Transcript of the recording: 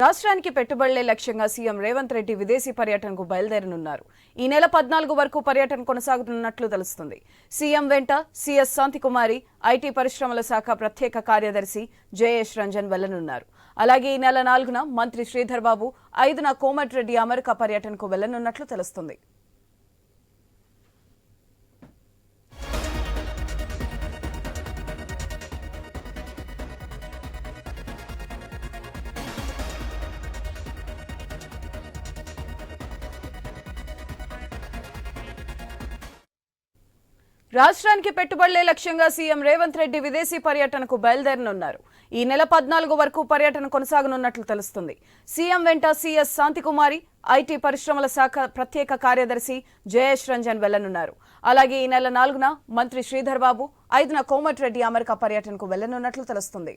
రాష్ట్రానికి పెట్టుబడులే లక్ష్యంగా సీఎం రేవంత్ రెడ్డి విదేశీ పర్యటనకు బయలుదేరనున్నారు. ఈ నెల 14 వరకు పర్యటన కొనసాగుతున్నట్లు తెలుస్తుంది. సీఎం వెంట సీఎస్ శాంతికుమారి, ఐటీ పరిశ్రమల శాఖ ప్రత్యేక కార్యదర్శి జయేష్ రంజన్ వెళ్లనున్నారు. అలాగే ఈ నెల 4న మంత్రి శ్రీధర్ బాబు, 5న కోమటిరెడ్డి అమెరికా పర్యటనకు వెళ్లనున్నట్లు తెలుస్తుంది. రాష్ట్రానికి పెట్టుబడులే లక్ష్యంగా సీఎం రేవంత్ రెడ్డి విదేశీ పర్యటనకు బయలుదేరనున్నారు. ఈ నెల 14 వరకు పర్యటన కొనసాగనున్నట్లు తెలుస్తుంది. సీఎం వెంట సీఎస్ శాంతికుమారి, ఐటీ పరిశ్రమల శాఖ ప్రత్యేక కార్యదర్శి జయేష్ రంజన్ వెళ్లనున్నారు. అలాగే ఈ నెల 4న మంత్రి శ్రీధర్ బాబు, 5న కోమటిరెడ్డి అమెరికా పర్యటనకు వెళ్లనున్నట్లు తెలుస్తుంది.